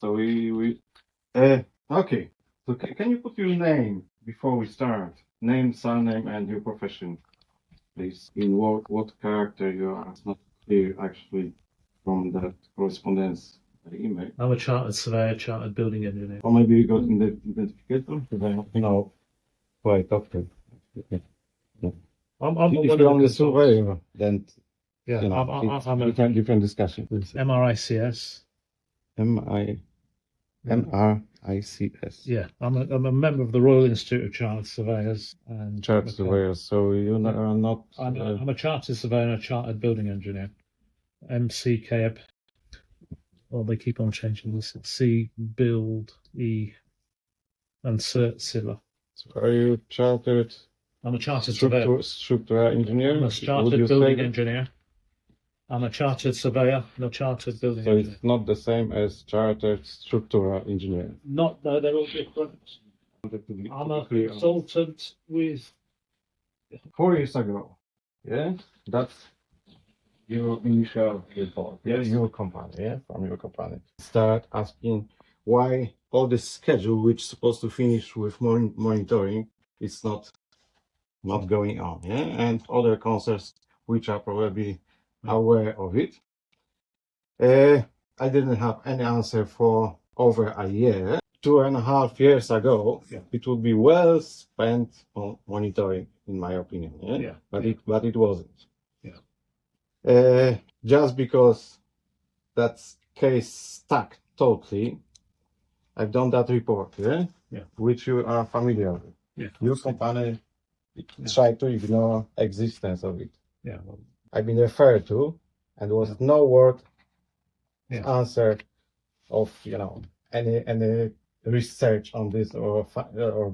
So okay. So can you put your name before we start? Name, surname, and your profession, please. In what character you are? It's not clear actually from that correspondence email. I'm a chartered surveyor, chartered building engineer. Or maybe you got in the identification? No, quite often. I'm If one you're of on the the surveyor, then Yeah, you know I'm a different discussion. MRICS. MRICS. Yeah, I'm a member of the Royal Institute of Chartered Surveyors and Chartered surveyor. So you Yeah. are not. I'm a chartered surveyor and a chartered building engineer. MCK. Well, they keep on changing this. C, Build, E, and Cert Silla. So are you chartered I'm a chartered surveyor. structural engineer? I'm a Would chartered you building say that? engineer. I'm a chartered surveyor and a chartered building So engineer. it's not the same as chartered structural engineer. No, they're all different. I'm a consultant with 4 years ago. Yeah, that's your initial report. Yeah, Yes. your company. Yeah, from your company. Start asking why all this schedule, which is supposed to finish with monitoring, is not going on. Yeah, and other concerns which are probably aware of it. I didn't have any answer for over a year. 2.5 years ago, Yeah. it would be well spent on monitoring, in my opinion. Yeah, Yeah. But it wasn't. Yeah. Just because that case stuck totally, I've done that report. Yeah. Which you are familiar with. Yeah. Your company tried to ignore existence of it. Yeah. Well, I've been referred to, and there was no word answer of any research on this or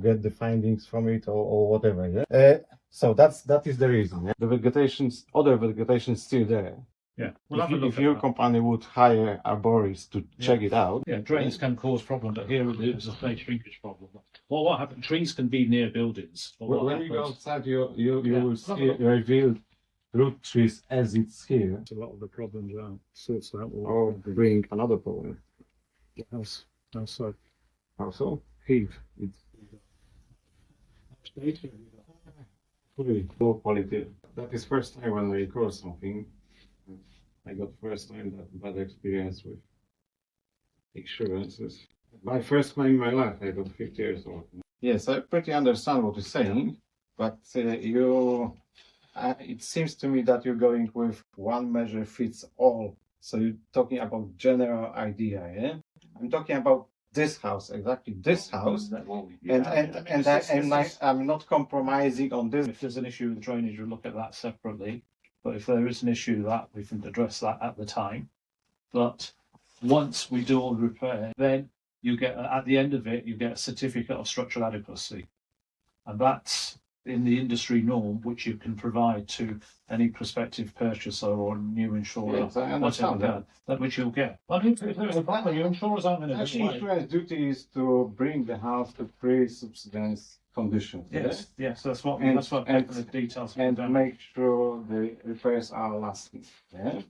get the findings from it or whatever. Yeah. So that is the reason. Yeah? The other vegetation is still there. Yeah. If your company would hire arborists to check it out. Yeah, drains can cause problems, but here it's a stage shrinkage problem. Well, what happens? Trees can be near buildings. When you go outside, you will see revealed root trees as it's here. A lot of the problems are sorts out. Or bring another problem. How so? How so? Heave. It's pretty low quality. That is first time when I record something. I got first time that bad experience with insurances. My first claim in my life, I got 50 years old. Yes, I pretty understand what you're saying, but it seems to me that you're going with one measure fits all. So you're talking about general idea, yeah? I'm talking about this house, exactly this house, I'm not compromising on this. If there's an issue with drainage, we'll look at that separately. But if there is an issue, that we can address that at the time. But once we do all the repair, then you get at the end of it, you get a certificate of structural adequacy, and that's in the industry norm, which you can provide to any prospective purchaser or new insurer, Yes, I understand that which you'll get. I mean, if there's a problem, your insurers aren't going to Actually, insurance duty is to bring the house to pre-subsidence conditions. Yes, that's what And the details. And make sure the repairs are lasting. Yeah.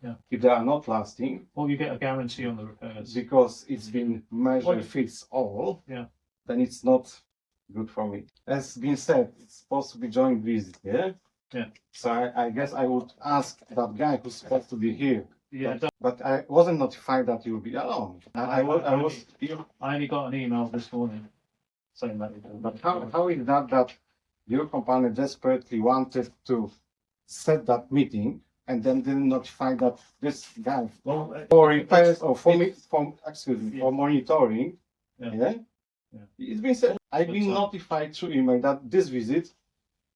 Yeah. If they are not lasting, Well, you get a guarantee on the repairs. because it's been measure fits all. Yeah. Then it's not good for me. As been said, it's supposed to be joint visit. Yeah. Yeah. So I guess I would ask that guy who's supposed to be here. Yeah. But I wasn't notified that you'll be alone. I only got an email this morning saying that. But how is that your company desperately wanted to set that meeting and then didn't notify that this guy for repairs or for monitoring? Yeah. It's been said. I've been notified through email that this visit,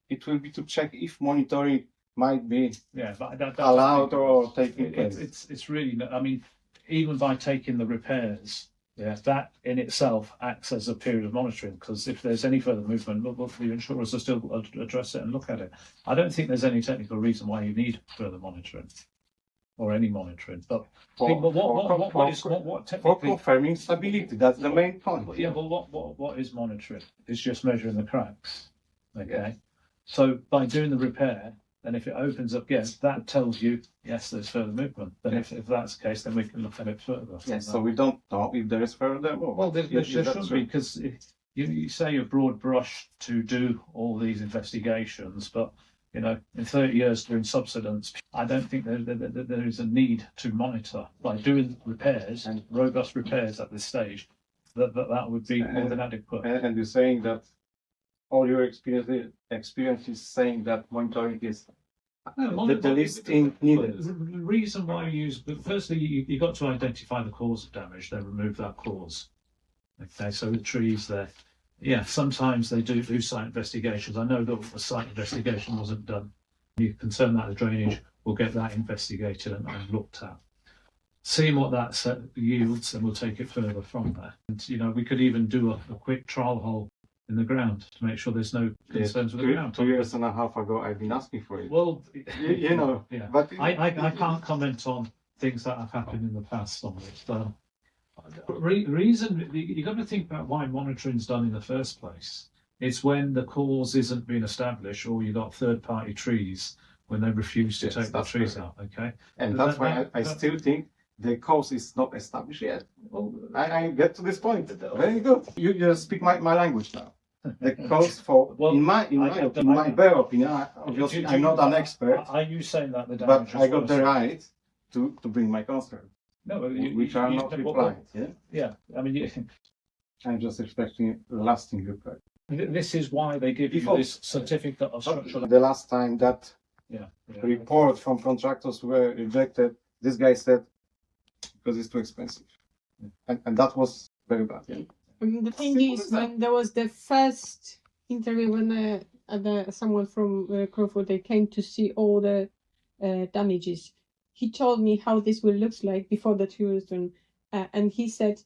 it will be to check if monitoring might be but allowed or taking place. It's really. I mean, even by taking the repairs, that in itself acts as a period of monitoring, because if there's any further movement, the insurers will still address it and look at it. I don't think there's any technical reason why you need further monitoring or any monitoring. But for confirming stability, that's the main point. Yeah, but what is monitoring? It's just measuring the cracks. Okay. So by doing the repair, then if it opens up again, that tells you, yes, there's further movement. Then if that's the case, then we can look at it further. Yes, so we don't know if there is further movement. Well, there Is should that be, true? because you say you're broad brush to do all these investigations, but you know, in 30 years doing subsidence, I don't think there is a need to monitor by doing repairs and robust repairs at this stage. That would be more than adequate. And you're saying that all your experience is saying that monitoring is the least thing needed. The reason why you use, but firstly, you got to identify the cause of damage, then remove that cause. Okay, so the trees there. Yeah, sometimes they do site investigations. I know that a site investigation wasn't done. You're concerned that the drainage, will get that investigated and looked at. Seeing what that yields, and we'll take it further from there. And you know, we could even do a quick trial hole in the ground to make sure there's no concerns with the ground. 2 years and a half ago, I've been asking for it. Well, you know, yeah. But I can't comment on things that have happened in the past on this. Reason you got to think about why monitoring's done in the first place. It's when the cause isn't being established, or you got third-party trees when they refuse to take the trees out. Okay, and that's why I still think the cause is not established yet. Well, I get to this point. Very good. You speak my language now. The cause for, in my bare opinion, obviously I'm not an expert. Are you saying that the damage? But I got the right to bring my concern. No, which are not replied. Yeah, I mean, I'm just expecting a lasting reply. This is why they give you this certificate of structural. The last time that report from contractors were rejected, this guy said because it's too expensive, and that was very bad. Yeah? The thing is, when there was the first interview, when someone from Crawford, they came to see all the damages. He told me how this will look like before the tree was done, and he said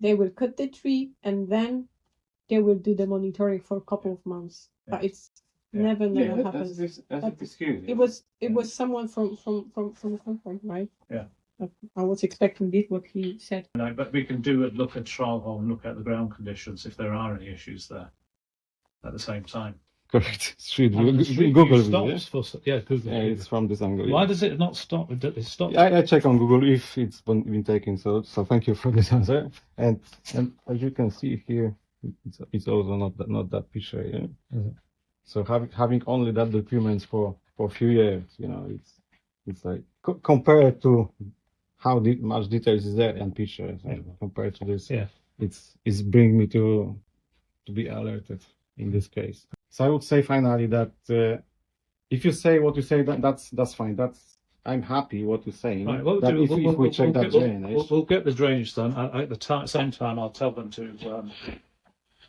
they will cut the tree and then they will do the monitoring for a couple of months. But it's never happened. It was someone from Crawford, right? Yeah. I was expecting this, what he said. No, but we can look at trial hole and look at the ground conditions if there are any issues there at the same time. Correct. Street Google Google. Google. It's from this angle. Why does it not stop? It stops. I check on Google if it's been taken. So thank you for this answer. And as you can see here, it's also not that picture. Yeah? Mm-hmm. So having only that documents for a few years, you know, it's like compared to how much details is there in pictures, compared to this, it's bring me to be alerted in this case. So I would say finally that if you say what you say, that's fine. I'm happy what you're saying. Right, if we check that drainage, we'll get the drainage done. At the same time, I'll tell them to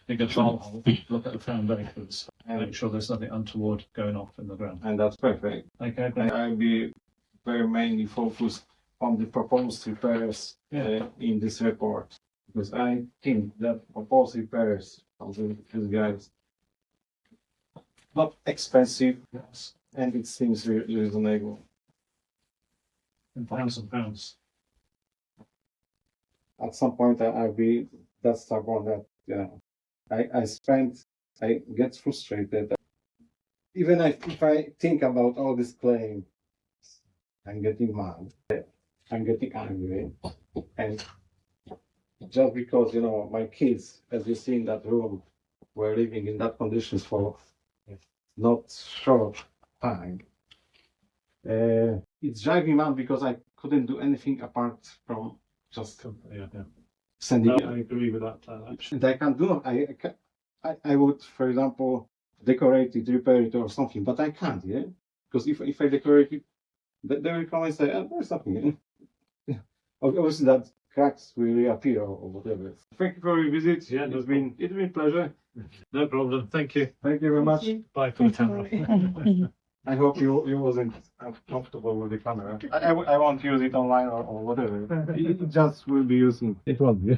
dig a trial hole, look at the foundations, and make sure there's nothing untoward going off in the ground. And that's perfect. Okay. I'll be very mainly focused on the proposed repairs in this report, because I think that proposed repairs of these guys not expensive, and it seems reasonable. £1,000. At some point, I'll be that stubborn that I get frustrated. Even if I think about all this claim, I'm getting mad. I'm getting angry, and just because my kids, as you see in that room, were living in that conditions for not short time. It's driving me mad because I couldn't do anything apart from just sending. No, I agree with that. And I can't do. I would, for example, decorate it, repair it, or something, but I can't. Yeah, because if I decorate it, they will come and say, "Oh, there's nothing." Obviously, that cracks will reappear or whatever. Thank you for your visit. Yeah, it's been a pleasure. No problem. Thank you. Thank you very much. Bye for the camera. I hope you wasn't comfortable with the camera. I won't use it online or whatever. It just will be using. It won't be.